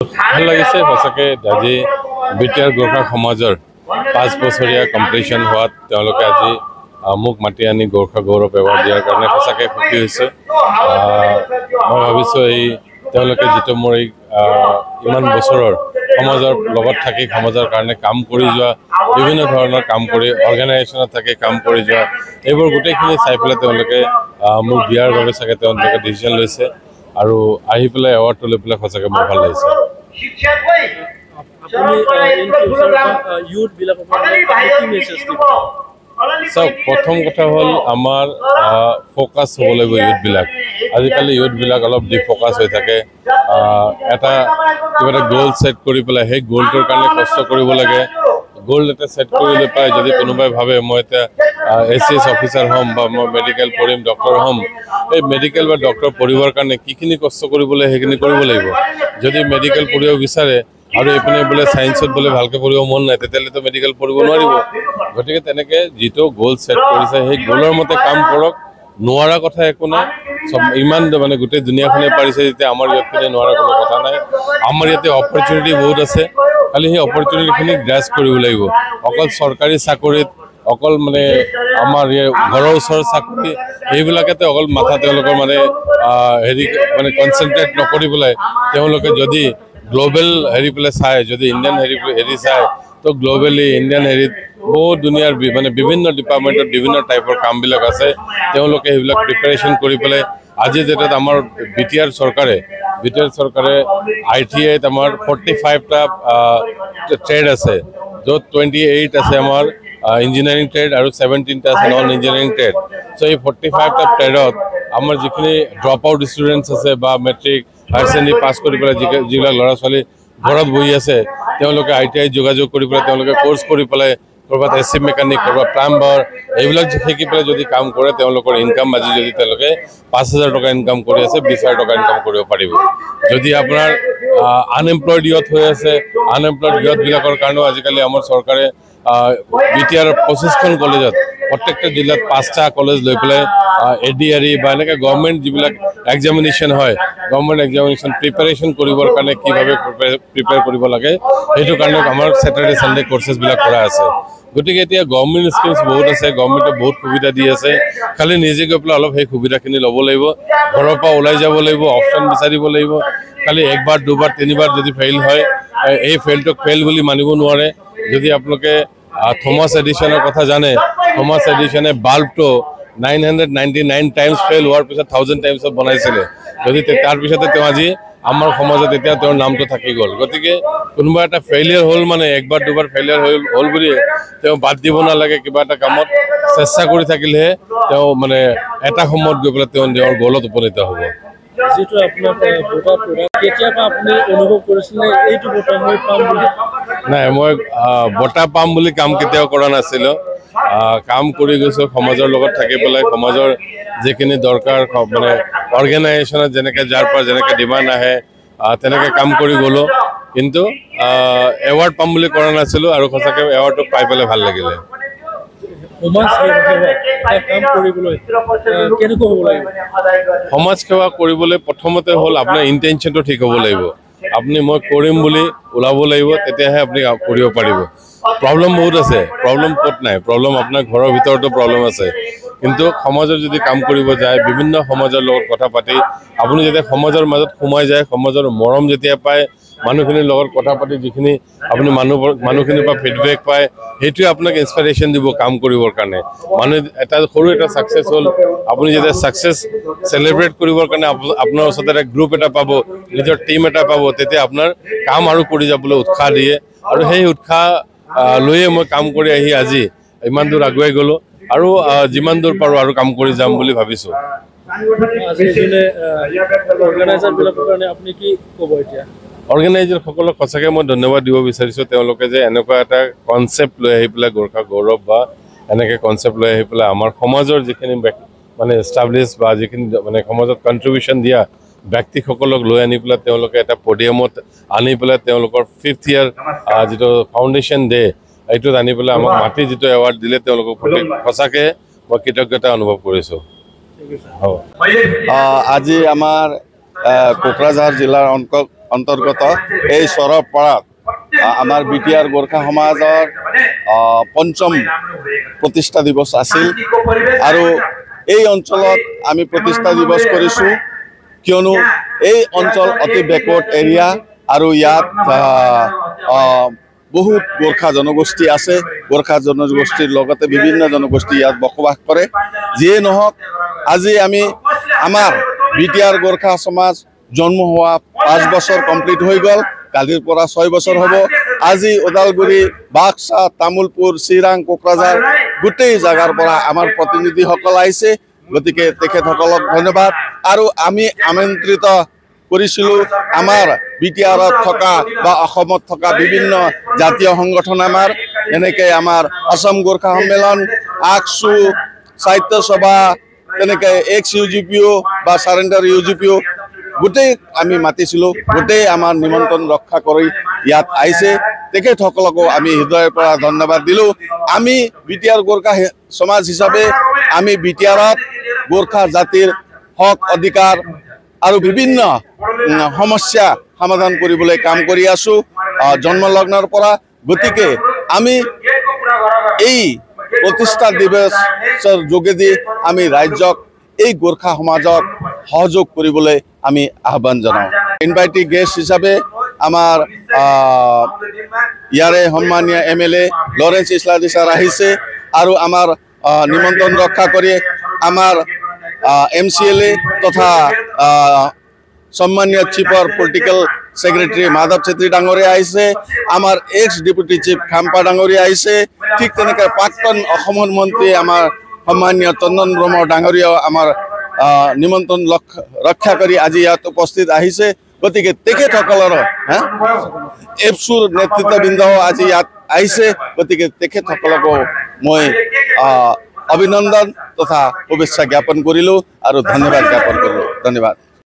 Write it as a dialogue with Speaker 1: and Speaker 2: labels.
Speaker 1: ভাল লাগিছে সঁচাকৈ আজি বিটিআৰ গোৰ্খা সমাজৰ 5 বছৰীয়া কমপ্লিশ্যন হোৱাত তেওঁলোকে আজি মোক মাতি আনি গোৰ্খা গৌৰৱ এৱাৰ্ড দিয়াৰ কাৰণে সঁচাকৈ সুখী হৈছে। মই ভাবিছোঁ এই তেওঁলোকে যিটো মোৰ এই ইমান বছৰৰ সমাজৰ লগত থাকি সমাজৰ কাৰণে কাম কৰি যোৱা বিভিন্ন ধৰণৰ কাম কৰি অৰ্গেনাইজেশ্যনত থাকি কাম কৰি যোৱা এইবোৰ গোটেইখিনি চাই পেলাই তেওঁলোকে মোক দিয়াৰ বাবে চাগে তেওঁলোকে ডিচিশ্যন লৈছে আৰু আহি পেলাই এৱাৰ্ডটো লৈ পেলাই সঁচাকৈ মোৰ ভাল লাগিছে। চাওক, প্ৰথম কথা হ'ল আমাৰ ফ'কাছ হ'ব লাগিব ইউথবিলাক। আজিকালি ইউথবিলাক অলপ ডিফ'কাছ হৈ থাকে। এটা কিবা এটা গ'ল ছেট কৰি পেলাই সেই গ'লটোৰ কাৰণে কষ্ট কৰিব লাগে। গ'ল এটা ছেট কৰি লৈ পাই যদি কোনোবাই ভাবে মই এতিয়া ACS অফিচাৰ হ'ম বা মই মেডিকেল পঢ়িম, ডক্টৰ হ'ম, এই মেডিকেল বা ডক্টৰ পঢ়িবৰ কাৰণে কিখিনি কষ্ট কৰিব লাগে সেইখিনি কৰিব লাগিব। যদি মেডিকেল পঢ়িব বিচাৰে আৰু এইপিনে বোলে ছায়েন্সত বোলে ভালকৈ পঢ়িব মন নাই, তেতিয়াহ'লেতো মেডিকেল পঢ়িব নোৱাৰিব। গতিকে তেনেকৈ যিটো গ'ল ছেট কৰিছে সেই গ'লৰ মতে কাম কৰক। নোৱাৰা কথা একো নাই, চব ইমান মানে গোটেই দুনিয়াখনে পাৰিছে যেতিয়া আমাৰ ইয়াতখিনি নোৱাৰা কোনো কথা নাই। আমাৰ ইয়াতে অপৰচুনিটি বহুত আছে, খালি সেই অপৰচুনিটিখিনি গ্ৰাছ কৰিব লাগিব। অকল চৰকাৰী চাকৰিত অকল মানে আমাৰ ঘৰৰ ওচৰৰ চাকৰি এইবিলাকেতে অকল মাথা তেওঁলোকৰ মানে মানে কনচেনট্ৰেট নকৰি পেলাই তেওঁলোকে যদি গ্ল'বেল পেলাই চায়, যদি ইণ্ডিয়ান চায়, তো গ্ল'বেলি ইণ্ডিয়ান বহুত দুনিয়াৰ মানে বিভিন্ন ডিপাৰ্টমেণ্টত বিভিন্ন টাইপৰ কামবিলাক আছে। তেওঁলোকে সেইবিলাক প্ৰিপাৰেশ্যন কৰি পেলাই আজি যেতিয়া আমাৰ বিটিআৰ চৰকাৰে ITIত আমাৰ 45টা ট্ৰেড আছে, য'ত 28 আছে আমাৰ ইঞ্জিনিয়াৰিং ট্ৰেড আৰু 17টা আছে নন ইঞ্জিনিয়াৰিং ট্ৰেড। চ' এই 45টা ট্ৰেডত আমাৰ যিখিনি ড্ৰপ আউট ষ্টুডেণ্টছ আছে বা মেট্ৰিক হায়াৰ ছেকেণ্ডেৰী পাছ কৰি পেলাই যিবিলাক ল'ৰা ছোৱালী ঘৰত বহি আছে, তেওঁলোকে ITIত যোগাযোগ কৰি পেলাই তেওঁলোকে কোৰ্চ কৰি পেলাই ক'ৰবাত AC মেকানিক, ক'ৰবাত প্লাম্বাৰ এইবিলাক শিকি পেলাই যদি কাম কৰে তেওঁলোকৰ ইনকাম আজি যদি তেওঁলোকে 5,000 টকা ইনকাম কৰি আছে, 20,000 টকা ইনকাম কৰিব পাৰিব। যদি আপোনাৰ আনএমপ্লয়ড ইয়থ হৈ আছে, আনএমপ্লয়ড ইয়থবিলাকৰ কাৰণেও আজিকালি আমাৰ চৰকাৰে বিটিআৰ 25খন কলেজত প্ৰত্যেকটা জিলাত 5টা কলেজ লৈ পেলাই ADRE বা এনেকৈ গভৰ্ণমেণ্ট যিবিলাক এক্সামিনেশ্যন হয়, গভৰ্ণমেণ্ট এক্সামিনেশ্যন প্ৰিপাৰেশ্যন কৰিবৰ কাৰণে কিভাৱে প্ৰিপেয়াৰ কৰিব লাগে সেইটো কাৰণে আমাৰ ছেটাৰডে ছানডে কৰ্চেছবিলাক কৰা আছে। গতিকে এতিয়া গভৰ্ণমেণ্ট স্কিমছ বহুত আছে, গভৰ্ণমেণ্টে বহুত সুবিধা দি আছে, খালি নিজে গৈ পেলাই অলপ সেই সুবিধাখিনি ল'ব লাগিব, ঘৰৰ পৰা ওলাই যাব লাগিব, অপশ্যন বিচাৰিব লাগিব। খালি একবাৰ দুবাৰ তিনিবাৰ যদি ফেইল হয়, এই ফেইলটোক ফেইল বুলি মানিব নোৱাৰে। যদি আপোনালোকে থমাছ এডিছনৰ কথা জানে, থমাছ এডিছনে বাল্বটো 999 টাইমছ ফেইল হোৱাৰ পিছত 1000 টাইমছত বনাইছিলে। যদি তাৰপিছতে তেওঁ আজি আমাৰ সমাজত এতিয়া তেওঁৰ নামটো থাকি গ'ল। গতিকে কোনোবা এটা ফেইলিয়াৰ হ'ল মানে একবাৰ দুবাৰ ফেইলিয়াৰ হ'ল বুলি তেওঁ বাদ দিব নালাগে। কিবা এটা কামত চেষ্টা কৰি থাকিলেহে তেওঁ মানে এটা সময়ত গৈ পেলাই তেওঁ তেওঁৰ গ'লত উপনীত হ'ব।
Speaker 2: যিটো আপোনাৰ কেতিয়াবা আপুনি অনুভৱ কৰিছিলে এইটো বঁটা মই পাম বুলি?
Speaker 1: নাই, মই বঁটা পাম বুলি কাম কেতিয়াও কৰা নাছিলোঁ। কাম কৰি গৈছোঁ সমাজৰ লগত থাকি পেলাই, সমাজৰ যিখিনি দৰকাৰ মানে অৰ্গেনাইজেশ্যনত যেনেকৈ যাৰ পৰা যেনেকৈ ডিমাণ্ড আহে তেনেকৈ কাম কৰি গ'লোঁ। কিন্তু এৱাৰ্ড পাম বুলি কৰা নাছিলোঁ আৰু সঁচাকৈ এৱাৰ্ডটো পাই পেলাই ভাল লাগিলে। সমাজ সেৱা কৰিবলৈ প্ৰথমতে হ'ল আপোনাৰ ইণ্টেনশ্যনটো ঠিক হ'ব লাগিব। আপুনি মই কৰিম বুলি ওলাব লাগিব, তেতিয়াহে আপুনি কৰিব পাৰিব। প্ৰব্লেম বহুত আছে, প্ৰব্লেম ক'ত নাই, প্ৰব্লেম আপোনাৰ ঘৰৰ ভিতৰতো প্ৰব্লেম আছে। কিন্তু সমাজত যদি কাম কৰিব যায়, বিভিন্ন সমাজৰ লগত কথা পাতি আপুনি যেতিয়া সমাজৰ মাজত সোমাই যায়, সমাজৰ মৰম যেতিয়া পায়, মানুহখিনিৰ লগত কথা পাতি যিখিনি আপুনি মানুহখিনিৰ পৰা ফিডবেক পায়, সেইটোৱে আপোনাক ইনস্পিৰেশ্যন দিব কাম কৰিবৰ কাৰণে। মানুহ এটা সৰু এটা ছাকচেছ হ'ল, আপুনি যেতিয়া ছাকচেছ চেলিব্ৰেট কৰিবৰ কাৰণে আপোনাৰ ওচৰত এটা গ্ৰুপ এটা পাব, নিজৰ টীম এটা পাব, তেতিয়া আপোনাৰ কাম আৰু কৰি যাবলৈ উৎসাহ দিয়ে। আৰু সেই উৎসাহ লৈয়ে মই কাম কৰি আহি আজি ইমান দূৰ আগুৱাই গ'লোঁ আৰু যিমান দূৰ পাৰোঁ আৰু কাম কৰি যাম বুলি ভাবিছোঁ। অৰ্গেনাইজাৰসকলক সঁচাকৈ মই ধন্যবাদ দিব বিচাৰিছোঁ। তেওঁলোকে যে এনেকুৱা এটা কনচেপ্ট লৈ আহি পেলাই গোৰ্খা গৌৰৱ বা এনেকৈ কনচেপ্ট লৈ আহি পেলাই আমাৰ সমাজৰ যিখিনি মানে এষ্টাব্লিছ বা যিখিনি মানে সমাজত কণ্ট্ৰিবিউশ্যন দিয়া ব্যক্তিসকলক লৈ আনি পেলাই তেওঁলোকে এটা পডিয়ামত আনি পেলাই তেওঁলোকৰ 5th ইয়াৰ যিটো ফাউণ্ডেশ্যন ডে এইটোত আনি পেলাই আমাক মাতি যিটো এৱাৰ্ড দিলে তেওঁলোকক প্ৰতি সঁচাকৈ মই কৃতজ্ঞতা অনুভৱ কৰিছোঁ।
Speaker 3: আজি আমাৰ কোকৰাঝাৰ জিলাৰ অন্তৰ্গত এই চৰপাৰাত আমাৰ BTR গোৰ্খা সমাজৰ পঞ্চম প্ৰতিষ্ঠা দিৱস আছিল আৰু এই অঞ্চলত আমি প্ৰতিষ্ঠা দিৱস কৰিছোঁ কিয়নো এই অঞ্চল অতি বেকৱাৰ্ড এৰিয়া আৰু ইয়াত বহুত গোৰ্খা জনগোষ্ঠী আছে গোৰ্খা জনগোষ্ঠীৰ লগতে বিভিন্ন জনগোষ্ঠী ইয়াত বসবাস কৰে যিয়ে নহওক আজি আমি আমাৰ BTR গোৰ্খা সমাজ জন্ম হোৱা 5 বছৰ কমপ্লিট হৈ গ'ল কালিৰ পৰা 6 বছৰ হ'ব আজি ওদালগুৰি বাক্সা তামুলপুৰ চিৰাং কোকৰাঝাৰ গোটেই জাগাৰ পৰা আমাৰ প্ৰতিনিধিসকল আহিছে গতিকে তেখেতসকলক ধন্যবাদ আৰু আমি আমন্ত্ৰিত কৰিছিলোঁ আমাৰ BTRত থকা বা অসমত থকা বিভিন্ন জাতীয় সংগঠন আমাৰ এনেকৈ আমাৰ অসম গোৰ্খা সন্মিলন আকসু সাহিত্য সভা তেনেকৈ XUGPO বা সাৰেণ্ডাৰ UGPO গোটেই আমি মাতিছিলোঁ গোটেই আমাৰ নিমন্ত্ৰণ ৰক্ষা কৰি ইয়াত আহিছে তেখেতসকলকো আমি হৃদয়ৰ পৰা ধন্যবাদ দিলোঁ আমি BTR গোৰ্খা সমাজ হিচাপে আমি BTRত গোৰ্খা জাতিৰ হক অধিকাৰ আৰু বিভিন্ন সমস্যা সমাধান কৰিবলৈ কাম কৰি আছোঁ জন্মলগ্নৰ পৰা গতিকে আমি এই প্ৰতিষ্ঠা দিৱসৰ যোগেদি আমি ৰাজ্যক এই গোৰ্খা সমাজক সহযোগ কৰিবলৈ আমি আহ্বান জনাওঁ ইনভাইটি গেষ্ট হিচাপে আমাৰ ইয়াৰে সন্মানীয় MLA লৰেন্স ইছলাদি ছাৰ আহিছে আৰু আমাৰ নিমন্ত্ৰণ ৰক্ষা কৰি আমাৰ MCLA তথা সম্মানীয় চিফৰ পলিটিকেল সেক্ৰেটাৰী মাধৱ চেত্ৰী ডাঙৰীয়া আহিছে আমাৰ এক্স ডেপুটি চিফ খাম্পা ডাঙৰীয়া আহিছে ঠিক তেনেকৈ প্ৰাক্তন অসমৰ মন্ত্ৰী আমাৰ সম্মানীয় চন্দন ব্ৰহ্ম ডাঙৰীয়াও আমাৰ নিমন্ত্ৰণ ৰক্ষা কৰি আজি ইয়াত উপস্থিত আহিছে গতিকে তেখেতসকলৰ এফচুৰ নেতৃত্ববৃন্দ আজি ইয়াত আহিছে গতিকে তেখেতসকলকো মই অভিনন্দন তথা শুভেচ্ছা জ্ঞাপন কৰিলোঁ আৰু ধন্যবাদ জ্ঞাপন কৰিলোঁ ধন্যবাদ